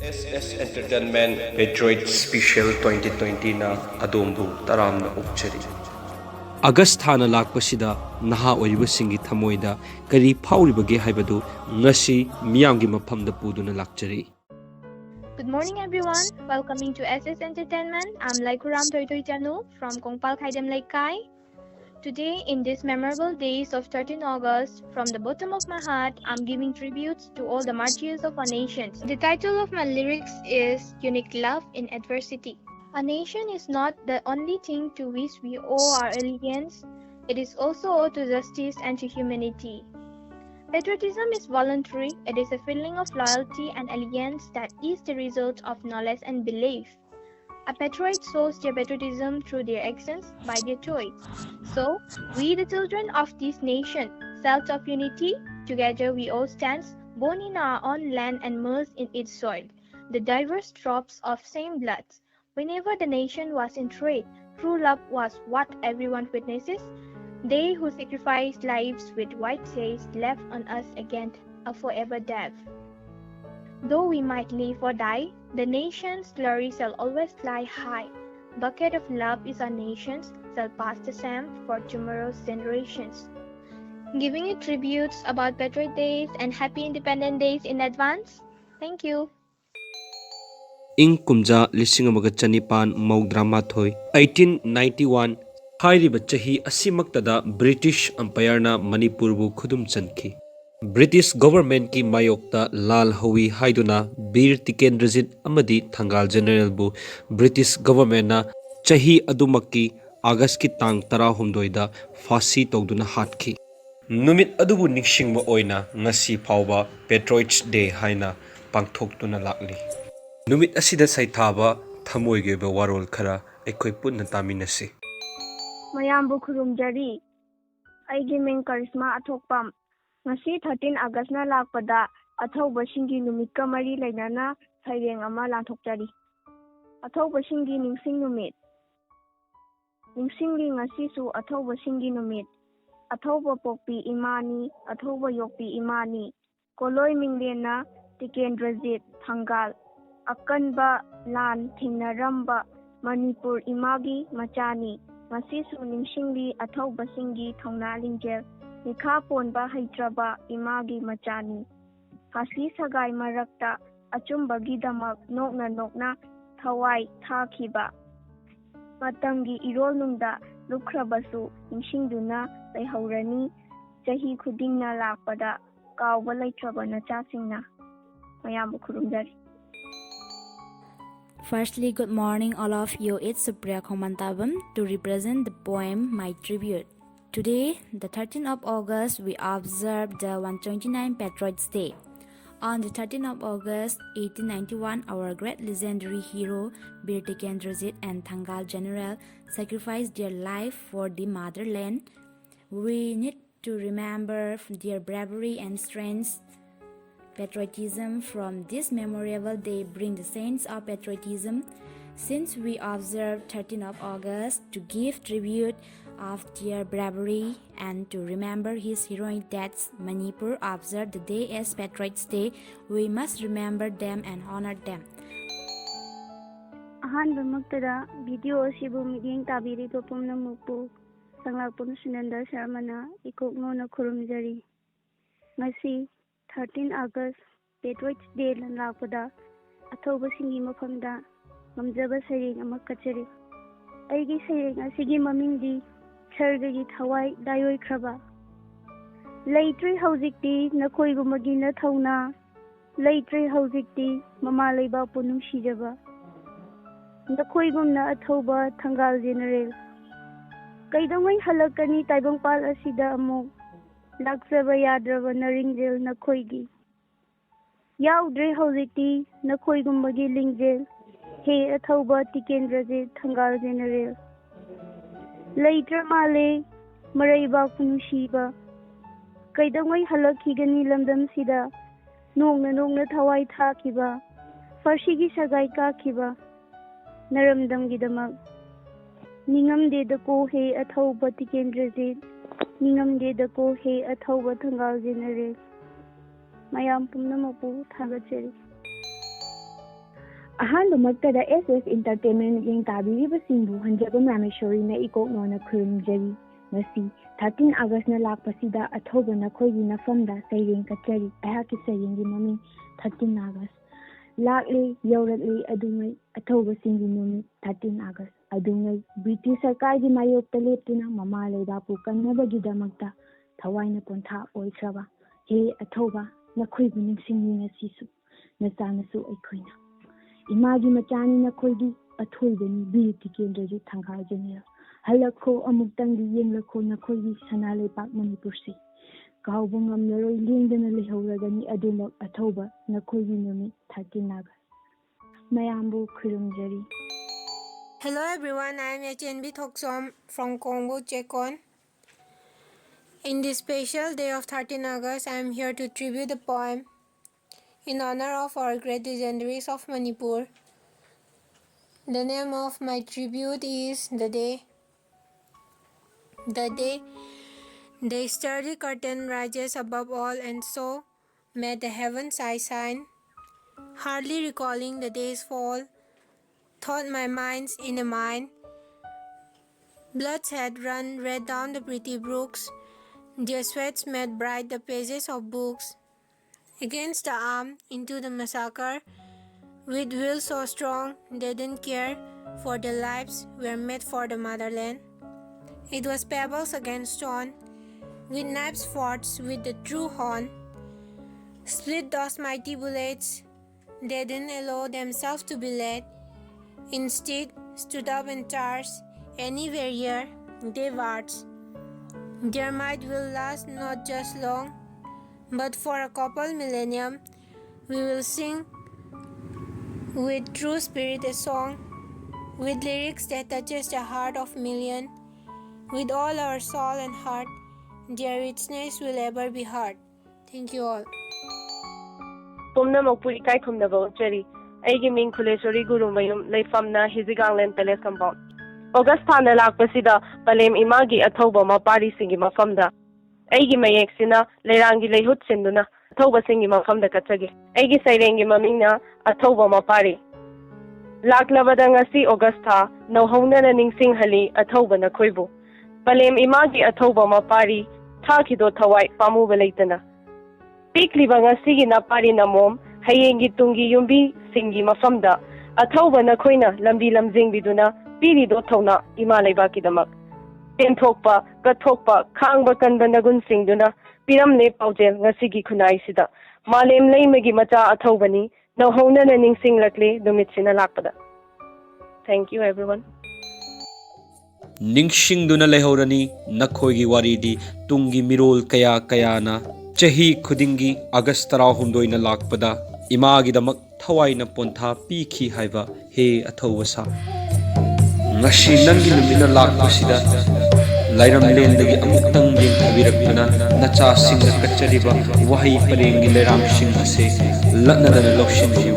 SS Entertainment Patriot Special 2020 na adombu taramna ukchari. August thana lakpasida naha oiribasingi thamoida kari phauribage haibadu ngasi miyamgi mafamda puduna lakchari. Good morning, everyone. Welcoming to SS Entertainment. I'm Laikuram Toitoi Chanu from Kongpal Khaidam Laikai. Today, in these memorable days of 13 August, from the bottom of my heart, I'm giving tributes to all the martyrs of our nation. The title of my lyrics is Unique Love in Adversity. A nation is not the only thing to which we owe our allegiance. It is also owed to justice and to humanity. Patriotism is voluntary. It is a feeling of loyalty and allegiance that is the result of knowledge and belief. A patriot shows their patriotism through their actions, by their choice. So, we the children of this nation, cells of unity, together we all stand, born in our own land and immersed in its soil, the diverse drops of same blood. Whenever the nation was in trade, true love was what everyone witnesses. They who sacrificed lives with white sails left on us again a forever death. Though we might live or die, the nation's glory shall always fly high. Bucket of love is our nation's, shall pass the same for tomorrow's generations. Giving you tributes about Patriot Days and Happy Independence Days in advance. Thank you. Ing kumja lisingamaga chanipan maudra 1891 hairiba chahi asimaktada British Empire na Manipur bu khudum chanki. British government ki mayokta lal hawi haiduna Bir Tikendrajit amadi Thangal General bu British government na chahi adumakki August ki tang 16 da fasi togduna hatkhi. Numit adubu ningshingba oina ngasi phawba Patriots Day haina pangthoktuna lakli. Numit asida saithaba thamoigeba warol khara ekhoi punna taminasi. Mayambu khurumjari aigi ming Karisma Athokpam ngasi 13 August na lakpada athauba singi numit ka mari lainana saireng ama lanthokjari. Athauba singi ningsing numit ningsingli ngasi su athauba singi numit athauba pokpi imani athauba yokpi imani koloi minglena Tikendrajit Thangal akanba lan thingnaramba Manipur imagi machani ngasi su ningsingli athauba singi thongna lingjel nikha ponba haitraba imagi machani hasi sagai marakta achumbagi damak nokna thawai thakhiba matamgi irol nungda lukkhrabasu ningsingduna laihaurani chahi khudingna lakpada kawba laitraba nachasingna mayambu khurumjari. Firstly, good morning all of you. It's Supriya Khomantabam to represent the poem My Tribute. Today, the 13th of August, we observe the 129 Patriots Day. On the 13th of August 1891, our great legendary hero Bir Tikendrajit and Thangal General sacrificed their life for the motherland. We need to remember their bravery and strength. Patriotism from this memorable day bring the sense of patriotism, since we observe 13th of August to give tribute of their bravery and to remember his heroic deaths. Manipur observed the day as Patriots Day. We must remember them and honor them. Ahanba maktada video asibu miding tabiri popumna mukpu sanglakpun Sunanda Sharmana ikokno na khurumjari. Ngasi 13 August Patriots Day lan lakpada athauba singi mafamda ngamjaba saireng ama kachari. Aigi saireng asigi mamingdi Sargagi thawai dayoi khraba. Leitre haujikti nakoigumagi na thauna leitre haujikti mama leiba punum shijaba. Nakoigumna athauba Thangal General. Kaidamai halakani taibangpal asida amuk laksaba yadraba naringjel nakoigi. Yaudre haujikti nakoigumagi lingjel he athauba Tikendrajit Thangal General. Later male maraiba kunushiba kaidamai halakhigani lamdam sida nongna thawai thakiba farshigi sagai kakhiba naramdam gidamak ningamde da ko he athauba Tikendrajit ningamde da ko he athauba Thangal General mayam pumnamapu thagachari. ꯑꯍꯥꯟꯕꯃꯛꯇꯗ SS Entertainment ꯌꯦꯡ ꯇꯥꯕꯤꯔꯤꯕꯁꯤꯡꯕꯨ ꯍꯟꯖꯕ ꯃꯥꯃꯦꯁꯣꯔꯤꯅ ꯏꯀꯣꯛꯅꯣꯅ ꯈꯨꯔꯨꯝꯖꯔꯤ. ꯉꯁꯤ 13 ꯑꯥꯒꯁꯇꯅ ꯂꯥꯛꯄꯁꯤꯗ ꯑꯊꯧꯕ ꯅꯈꯣꯏꯒꯤ ꯅꯐꯝꯗ ꯁꯩꯔꯦꯡ ꯀꯠꯆꯔꯤ. ꯑꯩꯍꯥꯛꯀꯤ ꯁꯩꯔꯦꯡꯒꯤ ꯃꯃꯤꯡ 13 ꯑꯥꯒꯁ. ꯂꯥꯛꯂꯤ ꯌꯧꯔꯛꯂꯤ ꯑꯗꯨꯉꯩ ꯑꯊꯧꯕꯁꯤꯡꯒꯤ ꯅꯨꯃꯤꯠ 13 August. ꯑꯗꯨꯉꯩ British ꯁꯔꯀꯥꯔꯒꯤ ꯃꯥꯌꯣꯛꯇ ꯂꯦꯞꯇꯨꯅ ꯃꯃꯥ ꯂꯩꯕꯥꯛꯄꯨ ꯀꯟꯅꯕꯒꯤꯗꯃꯛꯇ ꯊꯋꯥꯏꯅ ꯄꯣꯟꯊꯥ ꯑꯣꯏꯈ꯭ꯔꯕ ꯍꯦ ꯑꯊꯧꯕ ꯅꯈꯣꯏꯕꯨ ꯅꯤꯡꯁꯤꯡꯂꯤ ꯉꯁꯤꯁꯨ ꯅꯆꯥꯅꯁꯨ ꯑꯩꯈꯣꯏꯅ. 이마기 마짜니 나콜디 아토이베니 비리티 켄드지 탕가제네요. 할라코 아묵당디 옌라코 나콜디 사나레박 머니푸르시. 가오봉 암여로이 링드나 레호라가니 아두막 아토바 나콜디 노미 타티나가. 마ям부 크lumjari. Hello everyone, I am HNB Thoksom from Congo, Chekon. In this special day of 13 August, I am here to tribute the poem in honor of our great legendaries of Manipur. The name of my tribute is The Day. The day, the sturdy curtain rises above all, and so may the heavens eye shine. Hardly recalling the day's fall, thought my mind's in a mine. Bloods had run red down the pretty brooks, their sweats made bright the pages of books. Against the arm, into the massacre, with will so strong, they didn't care, for their lives were made for the motherland. It was pebbles against stone, with knives fought with the true horn. Split those mighty bullets, they didn't allow themselves to be led. Instead, stood up and charged any warrior they watched. Their might will last not just long, but for a couple millennium, we will sing with true spirit a song, with lyrics that touches the heart of million. With all our soul and heart, their richness will ever be heard. Thank you all. Pumna Mokpuri Kai Kumnabo, Jerry. Aigi Ming Kulesori Guru Mayum, Leifamna, Hizigangland Palace Compound. Augustana Lakpasida, Palem Imagi Atoba Mapari Singi Mafamda. Aigi Mayeksina, Lerangi Lehut Sinduna, Toba Singi Mafamda Katagi. Aigi Sairengi Mamina, Atoba Mapari. Lak Lavadangasi Augusta, no Hona Ning Sing Hali, Atoba Nakuibu. Palem Imagi Atoba Mapari, Takido Tawai, Pamu Velatana. Pikli Bangasi Napari Namom, Hayengi Tungi Yumbi, Singi Mafamda, Atoba Nakoina, Lambi Lamzing Biduna, Piri do Tona, Imalay Bakidamak. Tentokpa, Katokpa, Kangba Kanbanagun Singduna, Piram Ne Paujel, Nasigi Kunai Sida, Malem Lamegi Mata Atobani, no Hona Ning Sing Lakle, Dumitsina Lapada. Thank you everyone. ꯅꯤꯡꯁꯤꯡꯗꯨꯅ ꯂꯩꯍꯧꯔꯅꯤ ꯅꯈꯣꯏꯒꯤ ꯋꯥꯔꯤꯗꯤ ꯇꯨꯡꯒꯤ ꯃꯤꯔꯣꯜ ꯀꯌꯥ ꯀꯌꯥꯅ ꯆꯍꯤ ꯈꯨꯗꯤꯡꯒꯤ ꯑꯥꯒꯁ 16ꯅ ꯂꯥꯛꯄꯗ ꯏꯃꯥꯒꯤꯗꯃꯛ ꯊꯋꯥꯏꯅ ꯄꯣꯟꯊꯥ ꯄꯤꯈꯤ ꯍꯥꯏꯕ ꯍꯦ ꯑꯊꯧꯕ ꯁꯥ ꯉꯁꯤ ꯅꯪꯒꯤ ꯅꯨꯃꯤꯠꯅ ꯂꯥꯛꯄꯁꯤꯗ ꯂꯩꯔꯝꯂꯦꯟꯗꯒꯤ ꯑꯃꯨꯛꯇꯪ ꯌꯦꯡꯊꯕꯤꯔꯛꯇꯨꯅ ꯅꯆꯥꯁꯤꯡꯅ ꯀꯠꯆꯔꯤꯕ ꯋꯥꯍꯩ ꯄꯔꯦꯡꯒꯤ ꯂꯩꯔꯥꯝꯁꯤꯡ ꯑꯁꯤ ꯂꯠꯅꯗꯅ ꯂꯧꯁꯤꯟꯕꯤꯌꯨ